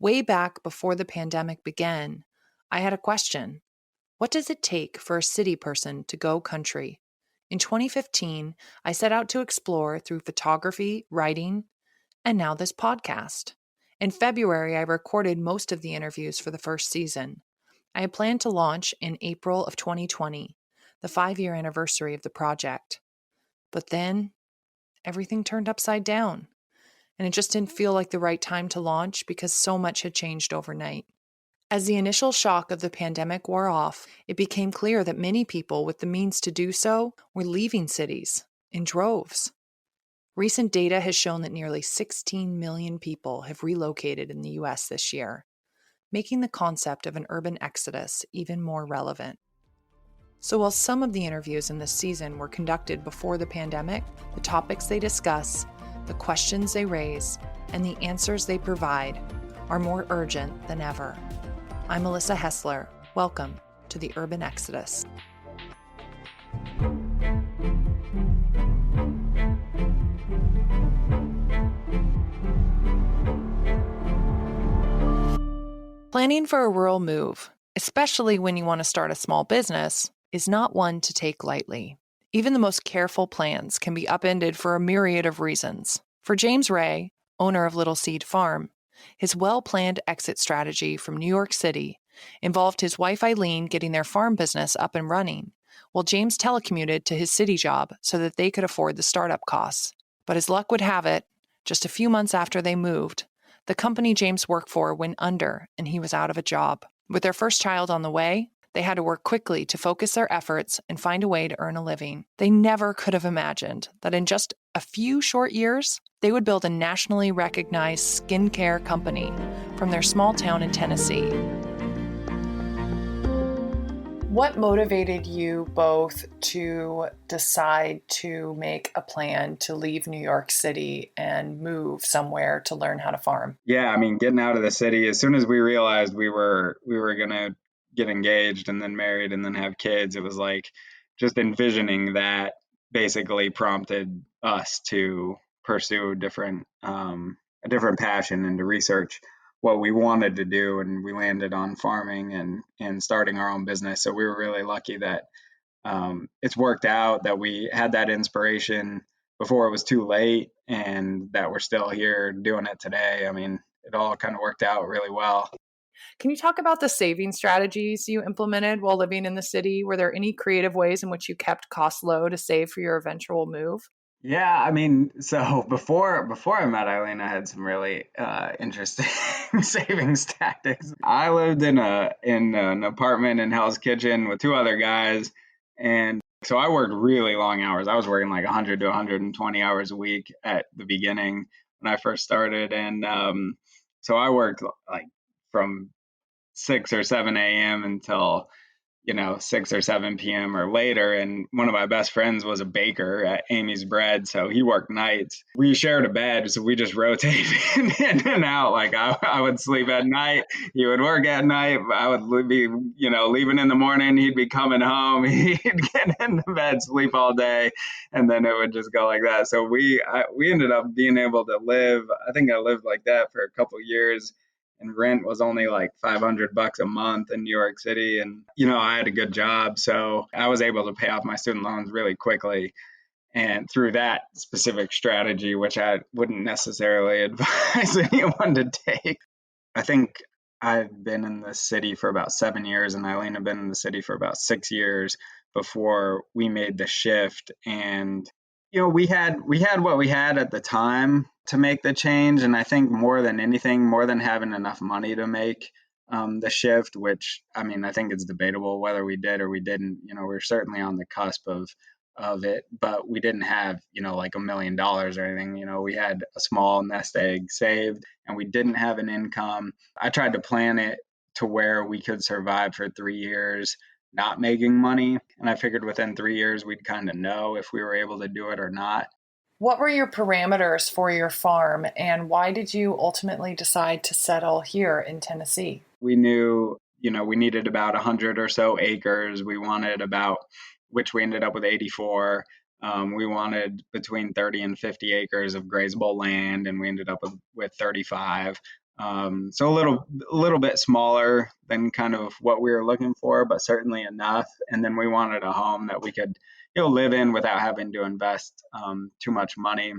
Way back before the pandemic began, I had a question. What does it take for a city person to go country? In 2015, I set out to explore through photography, writing, and now this podcast. In February, I recorded most of the interviews for the first season. I had planned to launch in April of 2020, the 5-year anniversary of the project. But then everything turned upside down, and it just didn't feel like the right time to launch because so much had changed overnight. As the initial shock of the pandemic wore off, it became clear that many people with the means to do so were leaving cities in droves. Recent data has shown that nearly 16 million people have relocated in the US this year, making the concept of an urban exodus even more relevant. So while some of the interviews in this season were conducted before the pandemic, the topics they discuss, the questions they raise, and the answers they provide are more urgent than ever. I'm Melissa Hessler. Welcome to the Urban Exodus. Planning for a rural move, especially when you want to start a small business, is not one to take lightly. Even the most careful plans can be upended for a myriad of reasons. For James Ray, owner of Little Seed Farm, his well-planned exit strategy from New York City involved his wife Eileen getting their farm business up and running, while James telecommuted to his city job so that they could afford the startup costs. But as luck would have it, just a few months after they moved, the company James worked for went under and he was out of a job. With their first child on the way, they had to work quickly to focus their efforts and find a way to earn a living. They never could have imagined that in just a few short years, they would build a nationally recognized skincare company from their small town in Tennessee. What motivated you both to decide to make a plan to leave New York City and move somewhere to learn how to farm? Yeah, I mean, getting out of the city, as soon as we realized we were going to get engaged and then married and then have kids, it was like just envisioning that basically prompted us to pursue a different passion and to research what we wanted to do, and we landed on farming and starting our own business. So we were really lucky that it's worked out, that we had that inspiration before it was too late, and that we're still here doing it today. I mean, it all kind of worked out really well. Can you talk about the saving strategies you implemented while living in the city? Were there any creative ways in which you kept costs low to save for your eventual move? Yeah, I mean, so before I met Eileen, I had some really interesting savings tactics. I lived in an apartment in Hell's Kitchen with two other guys, and so I worked really long hours. I was working like 100 to 120 hours a week at the beginning when I first started, and so I worked like from 6 or 7 a.m. until 6 or 7 p.m. or later. And one of my best friends was a baker at Amy's Bread, so he worked nights. We shared a bed, so we just rotated in and out. Like I would sleep at night, he would work at night. I would be, leaving in the morning. He'd be coming home. He'd get into bed, sleep all day, and then it would just go like that. So we ended up being able to live. I think I lived like that for a couple of years. And rent was only like $500 a month in New York City. And, I had a good job. So I was able to pay off my student loans really quickly. And through that specific strategy, which I wouldn't necessarily advise anyone to take. I think I've been in the city for about 7 years, and Eileen had been in the city for about 6 years before we made the shift. And we had what we had at the time to make the change. And I think more than anything, more than having enough money to make the shift, which, I mean, I think it's debatable whether we did or we didn't. We're certainly on the cusp of it, but we didn't have, like $1 million or anything. We had a small nest egg saved, and we didn't have an income. I tried to plan it to where we could survive for 3 years not making money. And I figured within 3 years, we'd kind of know if we were able to do it or not. What were your parameters for your farm, and why did you ultimately decide to settle here in Tennessee? We knew, we needed about 100 or so acres. We wanted which we ended up with 84. We wanted between 30 and 50 acres of grazable land, and we ended up with 35. So a little bit smaller than kind of what we were looking for, but certainly enough. And then we wanted a home that we could, live in without having to invest too much money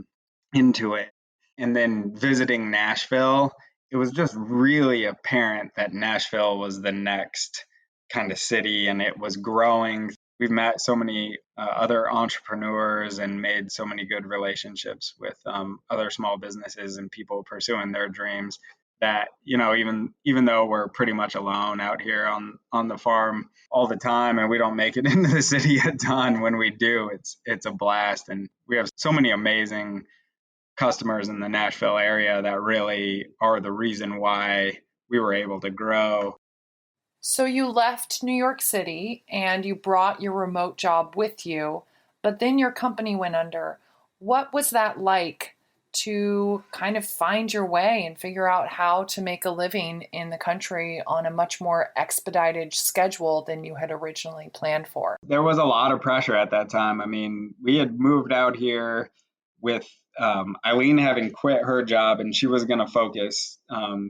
into it. And then visiting Nashville, it was just really apparent that Nashville was the next kind of city, and it was growing. We've met so many other entrepreneurs and made so many good relationships with other small businesses and people pursuing their dreams that, even though we're pretty much alone out here on the farm all the time and we don't make it into the city a ton, when we do, it's a blast. And we have so many amazing customers in the Nashville area that really are the reason why we were able to grow. So you left New York City and you brought your remote job with you, but then your company went under. What was that like to kind of find your way and figure out how to make a living in the country on a much more expedited schedule than you had originally planned for? There was a lot of pressure at that time. I mean, we had moved out here with Eileen having quit her job, and she was going to focus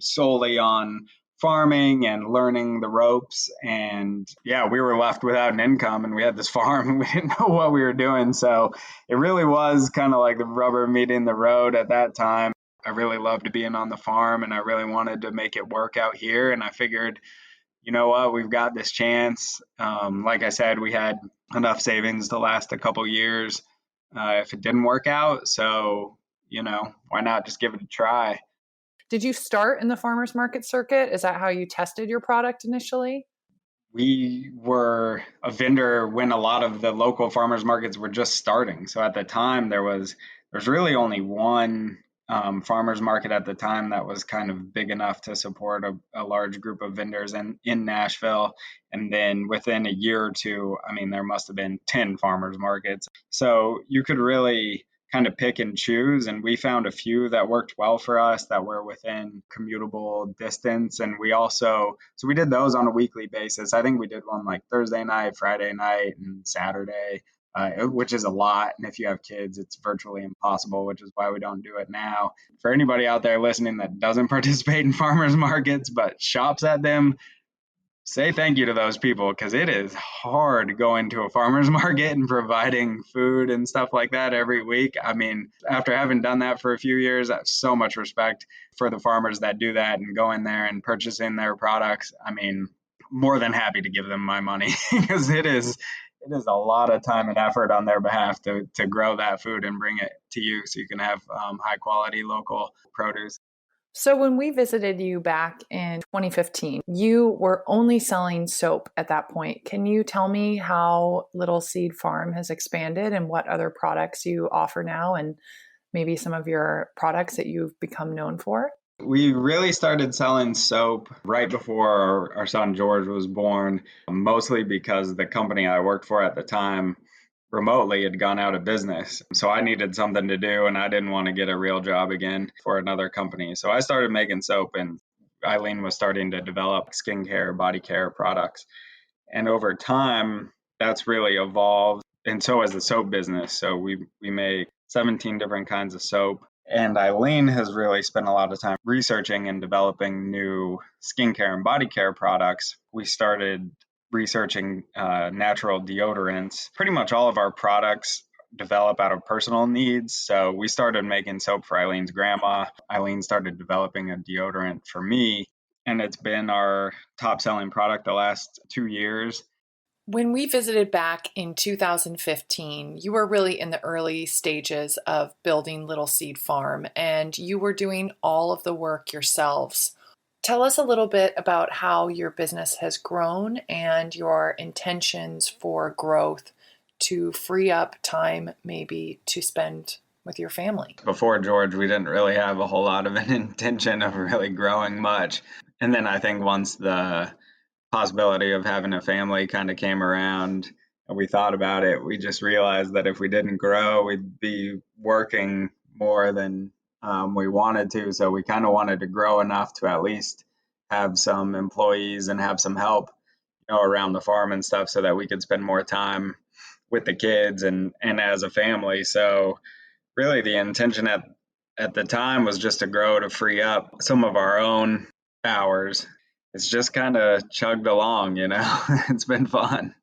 solely on farming and learning the ropes. And yeah, we were left without an income, and we had this farm and we didn't know what we were doing. So it really was kind of like the rubber meeting the road at that time. I really loved being on the farm, and I really wanted to make it work out here. And I figured, you know what, we've got this chance. Like I said, we had enough savings to last a couple years if it didn't work out. So, why not just give it a try? Did you start in the farmers market circuit? Is that how you tested your product initially? We were a vendor when a lot of the local farmers markets were just starting. So at the time, there's really only one farmers market at the time that was kind of big enough to support a large group of vendors in Nashville. And then within a year or two, I mean, there must have been 10 farmers markets. So you could really kind of pick and choose. And we found a few that worked well for us that were within commutable distance. And so we did those on a weekly basis. I think we did one like Thursday night, Friday night, and Saturday. Which is a lot. And if you have kids, it's virtually impossible, which is why we don't do it now. For anybody out there listening that doesn't participate in farmers markets but shops at them, say thank you to those people, because it is hard going to a farmer's market and providing food and stuff like that every week. I mean, after having done that for a few years, I have so much respect for the farmers that do that and go in there and purchasing their products. I mean, more than happy to give them my money because it is a lot of time and effort on their behalf to grow that food and bring it to you so you can have high quality local produce. So when we visited you back in 2015, you were only selling soap at that point. Can you tell me how Little Seed Farm has expanded and what other products you offer now, and maybe some of your products that you've become known for? We really started selling soap right before our son George was born, mostly because the company I worked for at the time remotely had gone out of business. So I needed something to do, and I didn't want to get a real job again for another company. So I started making soap, and Eileen was starting to develop skincare, body care products. And over time, that's really evolved. And so has the soap business. So we make 17 different kinds of soap. And Eileen has really spent a lot of time researching and developing new skincare and body care products. We started researching natural deodorants. Pretty much all of our products develop out of personal needs. So we started making soap for Eileen's grandma. Eileen started developing a deodorant for me, and it's been our top selling product the last 2 years. When we visited back in 2015, you were really in the early stages of building Little Seed Farm, and you were doing all of the work yourselves. Tell us a little bit about how your business has grown and your intentions for growth to free up time maybe to spend with your family. Before George, we didn't really have a whole lot of an intention of really growing much. And then I think once the possibility of having a family kind of came around and we thought about it, we just realized that if we didn't grow, we'd be working more than we wanted to. So we kind of wanted to grow enough to at least have some employees and have some help, around the farm and stuff, so that we could spend more time with the kids and as a family. So really the intention at the time was just to grow to free up some of our own hours. It's just kind of chugged along, It's been fun.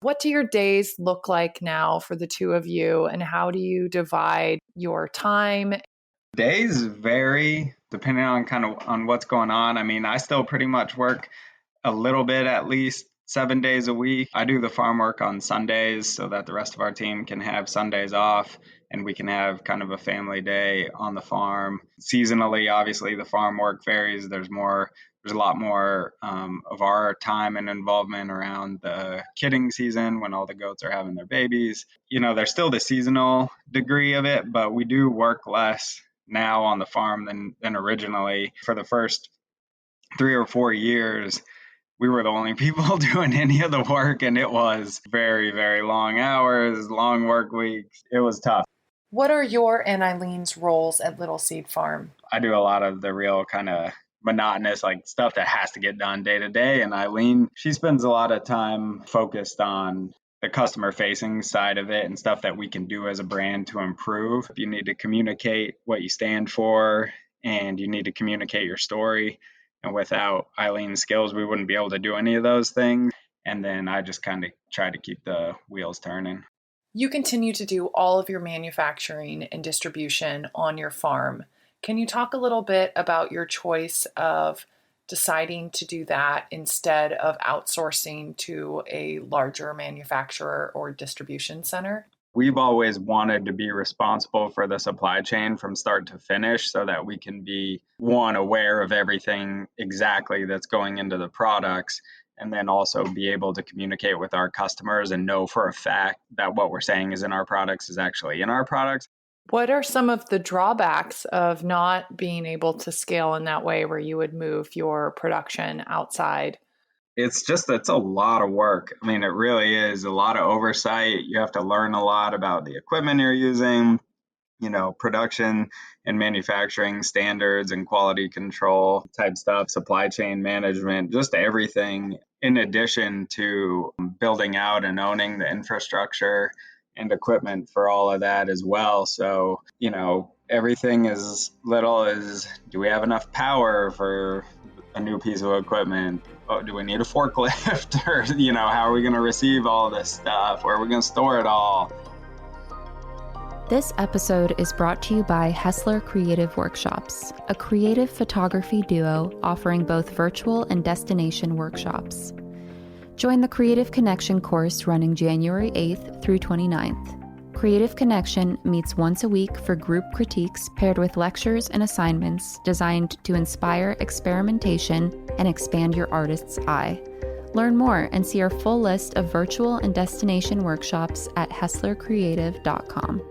What do your days look like now for the two of you, and how do you divide your time? Days vary depending on kind of on what's going on. I mean, I still pretty much work a little bit, at least 7 days a week. I do the farm work on Sundays so that the rest of our team can have Sundays off and we can have kind of a family day on the farm. Seasonally, obviously, the farm work varies. There's a lot more of our time and involvement around the kidding season when all the goats are having their babies. There's still the seasonal degree of it, but we do work less now on the farm than originally. For the first 3 or 4 years, we were the only people doing any of the work, and it was very, very long hours, long work weeks. It was tough. What are your and Eileen's roles at Little Seed Farm? I do a lot of the real kind of monotonous, like stuff that has to get done day to day. And Eileen, she spends a lot of time focused on the customer facing side of it and stuff that we can do as a brand to improve. You need to communicate what you stand for and you need to communicate your story. And without Eileen's skills, we wouldn't be able to do any of those things. And then I just kind of try to keep the wheels turning. You continue to do all of your manufacturing and distribution on your farm. Can you talk a little bit about your choice of deciding to do that instead of outsourcing to a larger manufacturer or distribution center? We've always wanted to be responsible for the supply chain from start to finish so that we can be, one, aware of everything exactly that's going into the products, and then also be able to communicate with our customers and know for a fact that what we're saying is in our products is actually in our products. What are some of the drawbacks of not being able to scale in that way where you would move your production outside? It's a lot of work. I mean, it really is a lot of oversight. You have to learn a lot about the equipment you're using, production and manufacturing standards and quality control type stuff, supply chain management, just everything, in addition to building out and owning the infrastructure and equipment for all of that as well. So, everything as little as, do we have enough power for a new piece of equipment? Oh, do we need a forklift? Or, how are we going to receive all this stuff? Where are we going to store it all? This episode is brought to you by Hessler Creative Workshops, a creative photography duo offering both virtual and destination workshops. Join the Creative Connection course running January 8th through 29th. Creative Connection meets once a week for group critiques paired with lectures and assignments designed to inspire experimentation and expand your artist's eye. Learn more and see our full list of virtual and destination workshops at hesslercreative.com.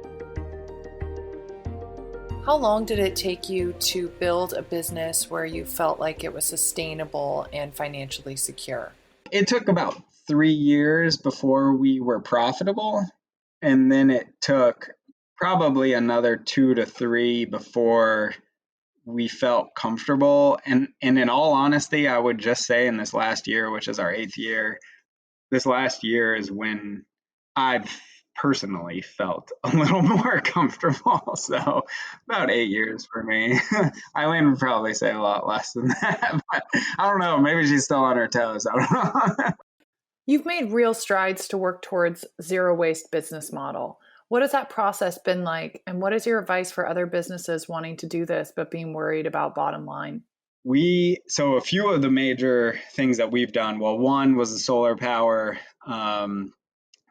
How long did it take you to build a business where you felt like it was sustainable and financially secure? It took about 3 years before we were profitable. And then it took probably another 2 to 3 before we felt comfortable. And in all honesty, I would just say in this last year, which is our 8th year, this last year is when I've personally felt a little more comfortable. So about 8 years for me. Eileen would probably say a lot less than that, but I don't know. Maybe she's still on her toes. I don't know. You've made real strides to work towards zero waste business model. What has that process been like? And what is your advice for other businesses wanting to do this, but being worried about bottom line? So a few of the major things that we've done, well, one was the solar power,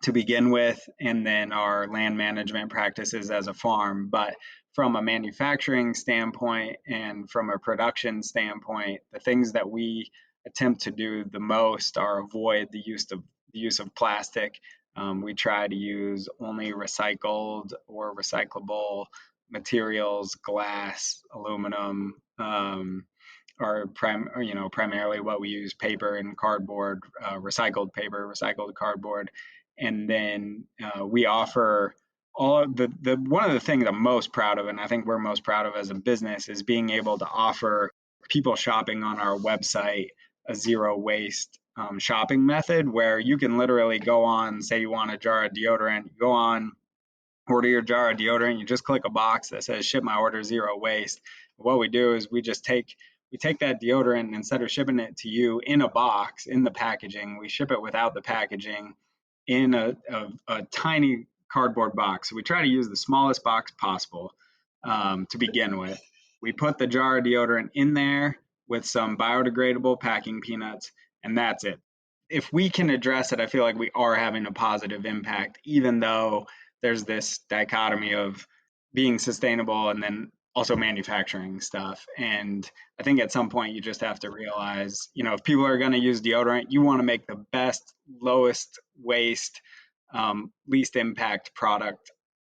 to begin with, and then our land management practices as a farm. But from a manufacturing standpoint and from a production standpoint, the things that we attempt to do the most are avoid the use of plastic. We try to use only recycled or recyclable materials, glass, aluminum, are primarily what we use: paper and cardboard, recycled paper, recycled cardboard. And then we offer all of the one of the things I'm most proud of, and I think we're most proud of as a business, is being able to offer people shopping on our website a zero waste shopping method where you can literally go on, say you want a jar of deodorant, go on order your jar of deodorant, you just click a box that says ship my order, zero waste. What we do is we take that deodorant, and instead of shipping it to you in a box, in the packaging, we ship it without the packaging in a tiny cardboard box. So we try to use the smallest box possible to begin with. We put the jar of deodorant in there with some biodegradable packing peanuts, and that's it. If we can address it, I feel like we are having a positive impact, even though there's this dichotomy of being sustainable and then also manufacturing stuff. And I think at some point you just have to realize, if people are going to use deodorant, you want to make the best, lowest waste, least impact product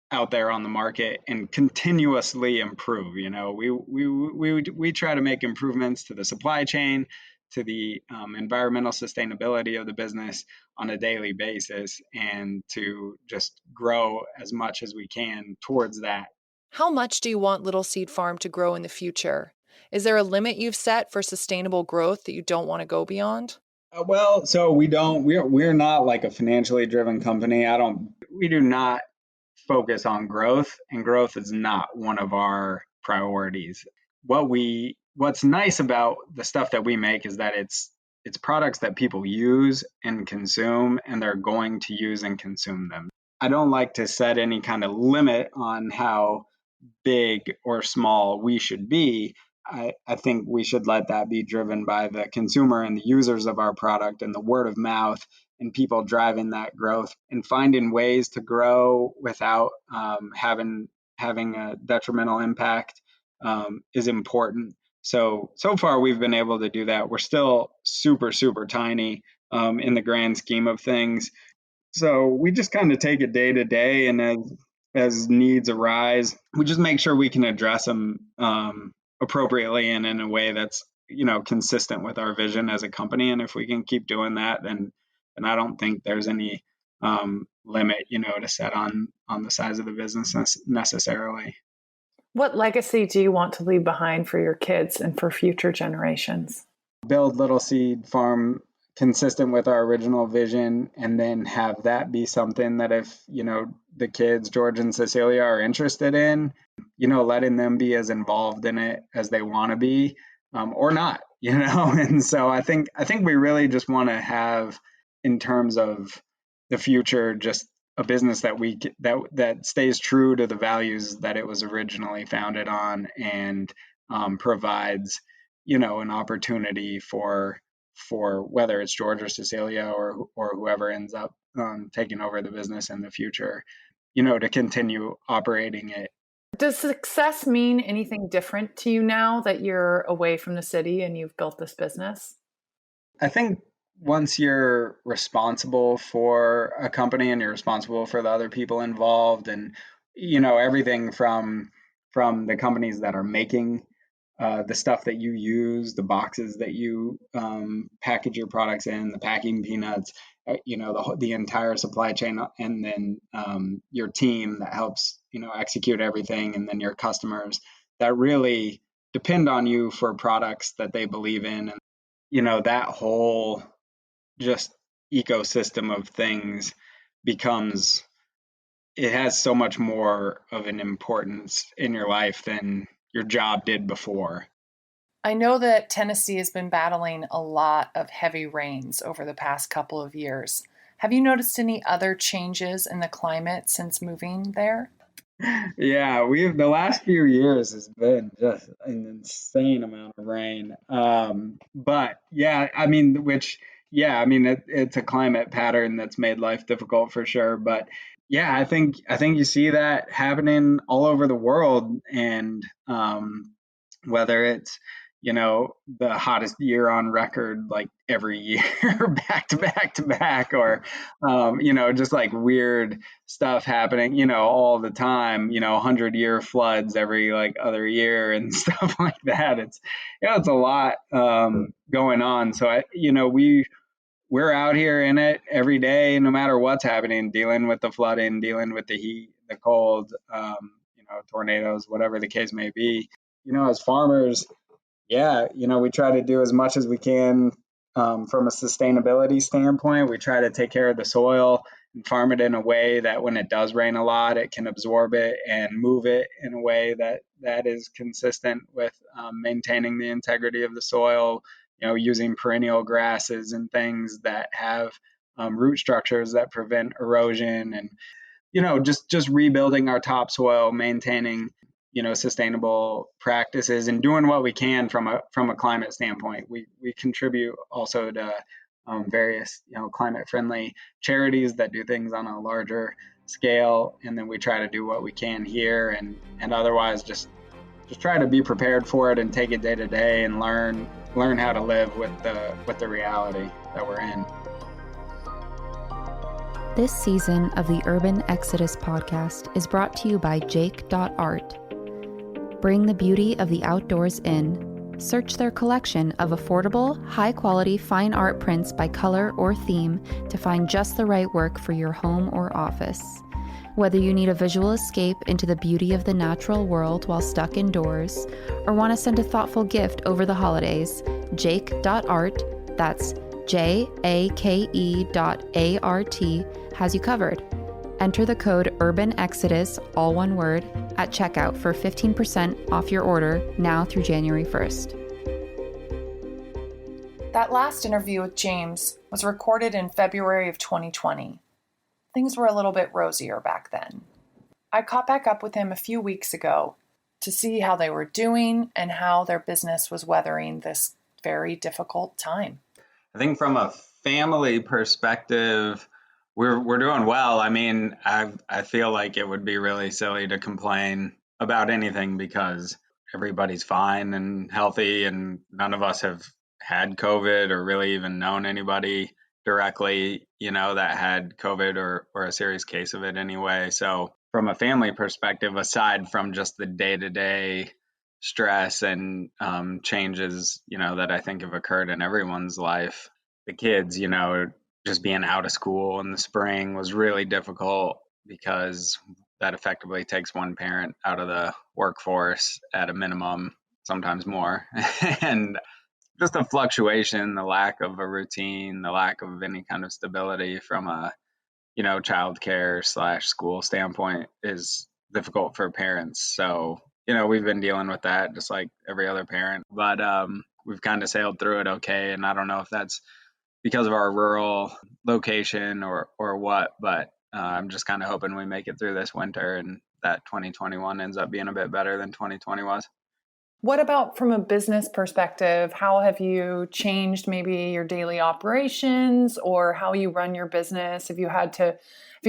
out there on the market and continuously improve. We try to make improvements to the supply chain, to the environmental sustainability of the business on a daily basis, and to just grow as much as we can towards that. How much do you want Little Seed Farm to grow in the future? Is there a limit you've set for sustainable growth that you don't want to go beyond? Well, so we're not like a financially driven company. We do not focus on growth, and growth is not one of our priorities. What's nice about the stuff that we make is that it's products that people use and consume, and they're going to use and consume them. I don't like to set any kind of limit on how big or small we should be. I think we should let that be driven by the consumer and the users of our product and the word of mouth and people driving that growth, and finding ways to grow without having a detrimental impact is important. So far we've been able to do that. We're still super, super tiny in the grand scheme of things. So we just kind of take it day to day, and as needs arise, we just make sure we can address them appropriately and in a way that's consistent with our vision as a company. And if we can keep doing that, then I don't think there's any limit to set on the size of the business necessarily. What legacy do you want to leave behind for your kids and for future generations? Build Little Seed Farm consistent with our original vision, and then have that be something that if the kids, George and Cecilia, are interested in, letting them be as involved in it as they want to be, or not, and so I think we really just want to have, in terms of the future, just a business that stays true to the values that it was originally founded on, and provides an opportunity for whether it's George or Cecilia or whoever ends up taking over the business in the future, to continue operating it. Does success mean anything different to you now that you're away from the city and you've built this business? I think once you're responsible for a company and you're responsible for the other people involved, and everything from the companies that are making the stuff that you use, the boxes that you package your products in, the packing peanuts, the entire supply chain, and then your team that helps execute everything, and then your customers that really depend on you for products that they believe in, and that whole just ecosystem of things it has so much more of an importance in your life than your job did before. I know that Tennessee has been battling a lot of heavy rains over the past couple of years. Have you noticed any other changes in the climate since moving there? Yeah, the last few years has been just an insane amount of rain. But yeah, it's a climate pattern that's made life difficult for sure. But yeah, I think you see that happening all over the world, and whether it's the hottest year on record, like every year, back to back to back, or just like weird stuff happening, all the time, 100-year floods every like other year and stuff like that. It's a lot going on. So we're out here in it every day, no matter what's happening, dealing with the flooding, dealing with the heat, the cold, tornadoes, whatever the case may be. As farmers, we try to do as much as we can from a sustainability standpoint. We try to take care of the soil farm it in a way that when it does rain a lot, it can absorb it and move it in a way that is consistent with maintaining the integrity of the soil, using perennial grasses and things that have root structures that prevent erosion, and just rebuilding our topsoil, maintaining sustainable practices, and doing what we can from a climate standpoint. We contribute also to various climate friendly charities that do things on a larger scale, and then we try to do what we can here, and otherwise just try to be prepared for it and take it day to day and learn how to live with the reality that we're in. This season of the Urban Exodus podcast is brought to you by Jake.art. Bring the beauty of the outdoors in. Search their collection of affordable, high-quality fine art prints by color or theme to find just the right work for your home or office. Whether you need a visual escape into the beauty of the natural world while stuck indoors, or want to send a thoughtful gift over the holidays, Jake.art, that's JAKE.ART, has you covered. Enter the code Urban Exodus, all one word, at checkout for 15% off your order now through January 1st. That last interview with James was recorded in February of 2020. Things were a little bit rosier back then. I caught back up with him a few weeks ago to see how they were doing and how their business was weathering this very difficult time. I think from a family perspective, we're doing well. I mean, I feel like it would be really silly to complain about anything because everybody's fine and healthy, and none of us have had COVID or really even known anybody directly, that had COVID or a serious case of it anyway. So from a family perspective, aside from just the day-to-day stress and changes, that I think have occurred in everyone's life, the kids, just being out of school in the spring was really difficult because that effectively takes one parent out of the workforce at a minimum, sometimes more. And just the fluctuation, the lack of a routine, the lack of any kind of stability from a, childcare / school standpoint is difficult for parents. So, we've been dealing with that just like every other parent, but we've kind of sailed through it okay. And I don't know if that's because of our rural location or what, but I'm just kind of hoping we make it through this winter and that 2021 ends up being a bit better than 2020 was. What about from a business perspective? How have you changed maybe your daily operations or how you run your business? If you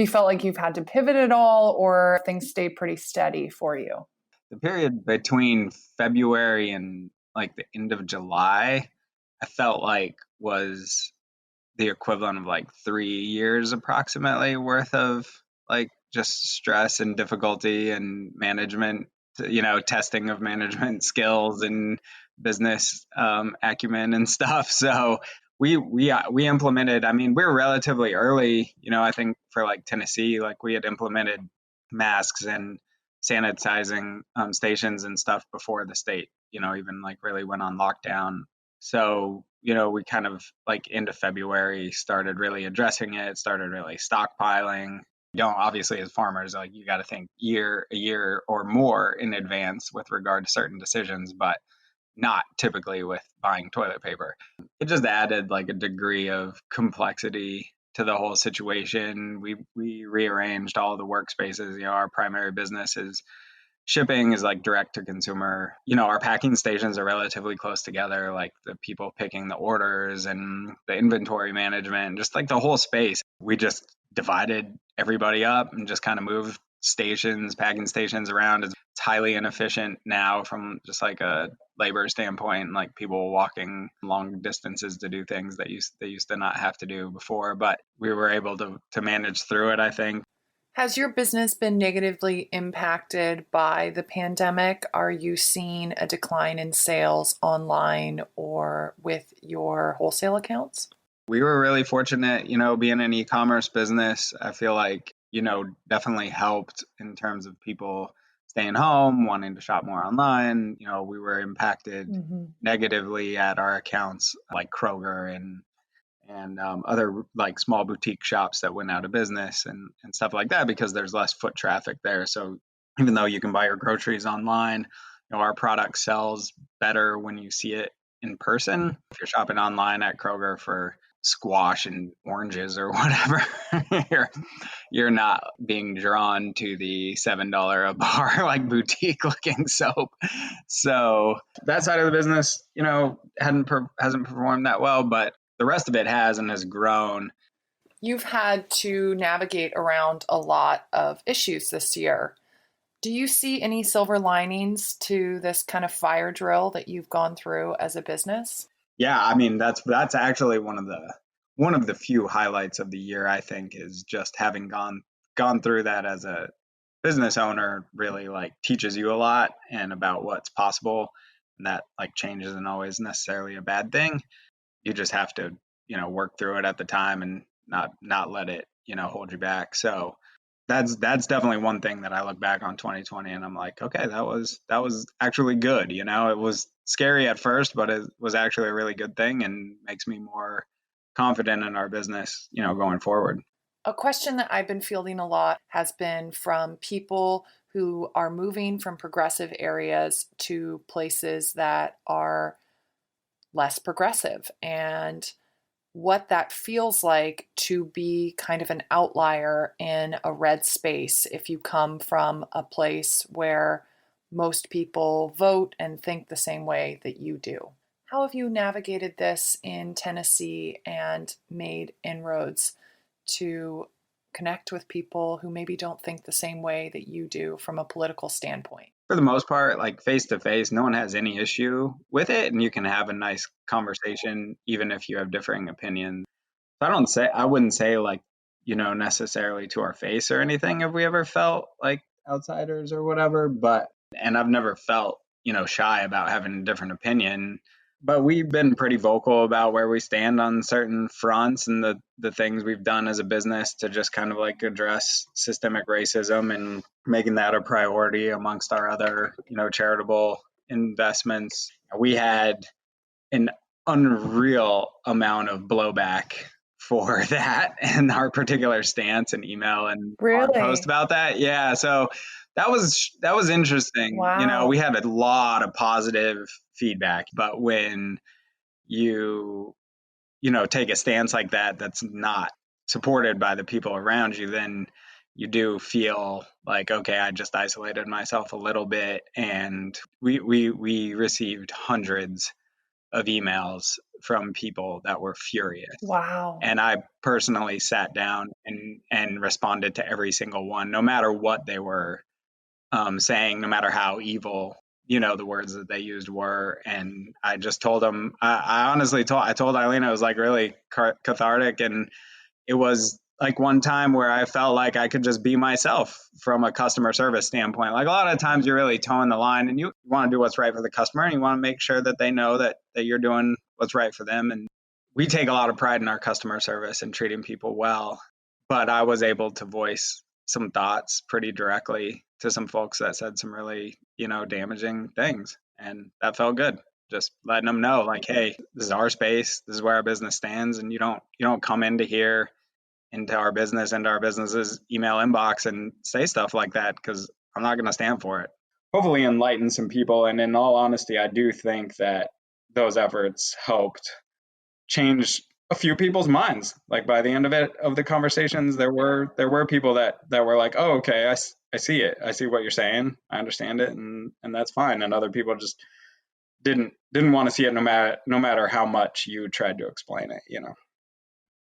felt like you've had to pivot at all, or things stayed pretty steady for you? The period between February and like the end of July, I felt like was the equivalent of like 3 years approximately worth of like just stress and difficulty and management, testing of management skills and business acumen and stuff. So we implemented, I mean, we're relatively early, I think for like Tennessee, like we had implemented masks and sanitizing stations and stuff before the state, even like really went on lockdown. So, we kind of like into February started really addressing it, started really stockpiling. Obviously as farmers, like you got to think a year or more in advance with regard to certain decisions, but not typically with buying toilet paper. It just added like a degree of complexity to the whole situation. We rearranged all the workspaces. Our primary business is shipping, is like direct to consumer. Our packing stations are relatively close together, like the people picking the orders and the inventory management, just like the whole space. We just divided everybody up and just kind of moved packing stations around. It's highly inefficient now from just like a labor standpoint, like people walking long distances to do things that they used to not have to do before, but we were able to manage through it, I think. Has your business been negatively impacted by the pandemic? Are you seeing a decline in sales online or with your wholesale accounts? We were really fortunate, being an e-commerce business. I feel like, definitely helped in terms of people staying home, wanting to shop more online. We were impacted negatively at our accounts like Kroger and and other like small boutique shops that went out of business and stuff like that because there's less foot traffic there. So even though you can buy your groceries online, our product sells better when you see it in person. If you're shopping online at Kroger for squash and oranges or whatever, you're not being drawn to the $7 a bar like boutique looking soap. So that side of the business, hasn't performed that well, but the rest of it has and has grown. You've had to navigate around a lot of issues this year. Do you see any silver linings to this kind of fire drill that you've gone through as a business? Yeah, I mean that's actually one of the few highlights of the year, I think, is just having gone through that as a business owner. Really like teaches you a lot and about what's possible, and that like change isn't always necessarily a bad thing. You just have to work through it at the time and not let it hold you back. So that's definitely one thing that I look back on 2020 and I'm like, okay, that was actually good. It was scary at first, but it was actually a really good thing and makes me more confident in our business, going forward. A question that I've been fielding a lot has been from people who are moving from progressive areas to places that are less progressive, and what that feels like to be kind of an outlier in a red space if you come from a place where most people vote and think the same way that you do. How have you navigated this in Tennessee and made inroads to connect with people who maybe don't think the same way that you do from a political standpoint? For the most part, like face to face, no one has any issue with it, and you can have a nice conversation even if you have differing opinions. So I wouldn't say like, necessarily to our face or anything have we ever felt like outsiders or whatever, and I've never felt, shy about having a different opinion. But we've been pretty vocal about where we stand on certain fronts and the things we've done as a business to just kind of like address systemic racism and making that a priority amongst our other, charitable investments. We had an unreal amount of blowback for that and our particular stance and email and post about that. Yeah. So that was interesting. Wow. We had a lot of positive feedback, but when you take a stance like that that's not supported by the people around you, then you do feel like, okay, I just isolated myself a little bit. And we received hundreds of emails from people that were furious. Wow. And I personally sat down and responded to every single one, no matter what they were saying, no matter how evil, the words that they used were. And I just told them, I honestly told Eileen, I was like really cathartic. And it was like one time where I felt like I could just be myself from a customer service standpoint. Like a lot of times you're really towing the line and you want to do what's right for the customer and you want to make sure that they know that you're doing what's right for them. And we take a lot of pride in our customer service and treating people well. But I was able to voice some thoughts pretty directly to some folks that said some really, damaging things. And that felt good. Just letting them know like, hey, this is our space. This is where our business stands. And you don't come into here, into our business's email inbox and say stuff like that, because I'm not going to stand for it. Hopefully enlighten some people. And in all honesty, I do think that those efforts helped change a few people's minds. Like by the end of the conversations, there were people that were like, oh, okay, I see it. I see what you're saying. I understand it. And that's fine. And other people just didn't want to see it no matter how much you tried to explain it,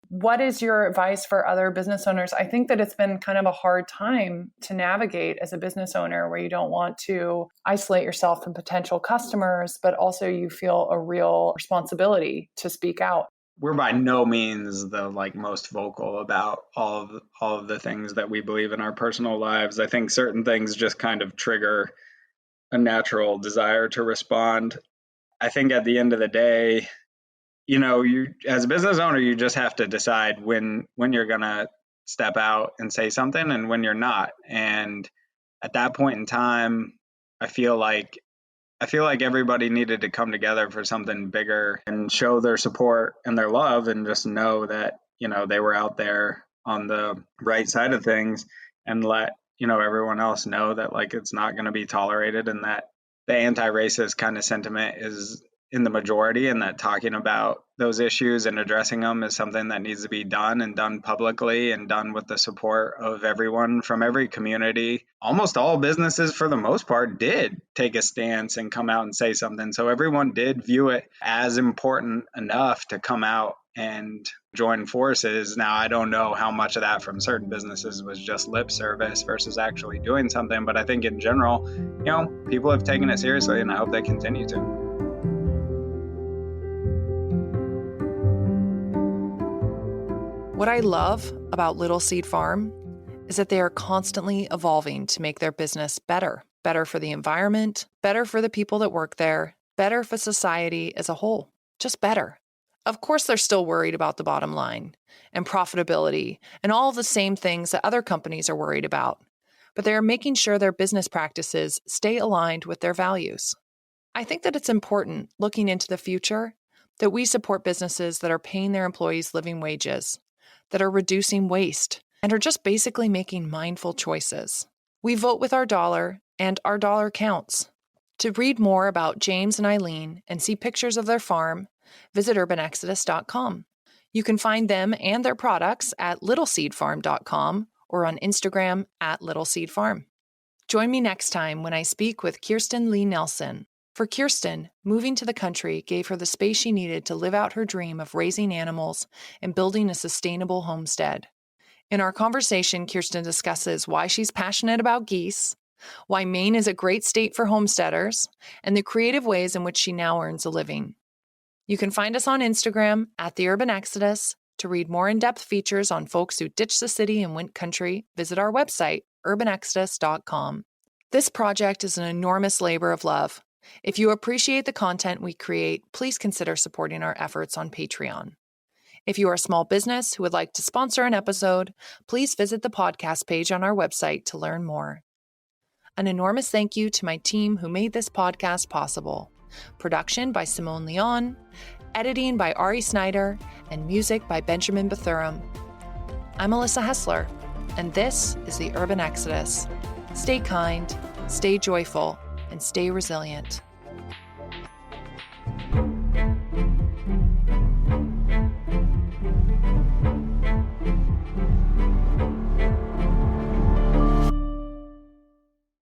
What is your advice for other business owners? I think that it's been kind of a hard time to navigate as a business owner where you don't want to isolate yourself from potential customers, but also you feel a real responsibility to speak out. We're by no means the most vocal about all of the things that we believe in our personal lives. I think certain things just kind of trigger a natural desire to respond. I think at the end of the day, you as a business owner, you just have to decide when you're going to step out and say something and when you're not. And at that point in time, I feel like I feel like everybody needed to come together for something bigger and show their support and their love and just know that, they were out there on the right side of things and let, everyone else know that like it's not going to be tolerated and that the anti-racist kind of sentiment is in the majority and that talking about those issues and addressing them is something that needs to be done and done publicly and done with the support of everyone from every community. Almost all businesses, for the most part, did take a stance and come out and say something. So everyone did view it as important enough to come out and join forces. Now, I don't know how much of that from certain businesses was just lip service versus actually doing something. But I think in general, people have taken it seriously and I hope they continue to. What I love about Little Seed Farm is that they are constantly evolving to make their business better. Better for the environment, better for the people that work there, better for society as a whole. Just better. Of course, they're still worried about the bottom line and profitability and all the same things that other companies are worried about, but they are making sure their business practices stay aligned with their values. I think that it's important, looking into the future, that we support businesses that are paying their employees living wages, that are reducing waste, and are just basically making mindful choices. We vote with our dollar, and our dollar counts. To read more about James and Eileen and see pictures of their farm, visit urbanexodus.com. You can find them and their products at littleseedfarm.com or on Instagram at littleseedfarm. Join me next time when I speak with Kirsten Lee Nelson. For Kirsten, moving to the country gave her the space she needed to live out her dream of raising animals and building a sustainable homestead. In our conversation, Kirsten discusses why she's passionate about geese, why Maine is a great state for homesteaders, and the creative ways in which she now earns a living. You can find us on Instagram at The Urban Exodus. To read more in-depth features on folks who ditched the city and went country, visit our website, urbanexodus.com. This project is an enormous labor of love. If you appreciate the content we create, please consider supporting our efforts on Patreon. If you are a small business who would like to sponsor an episode, please visit the podcast page on our website to learn more. An enormous thank you to my team who made this podcast possible. Production by Simone Leon, editing by Ari Snyder, and music by Benjamin Bethurum. I'm Alyssa Hessler, and this is The Urban Exodus. Stay kind, stay joyful, and stay resilient.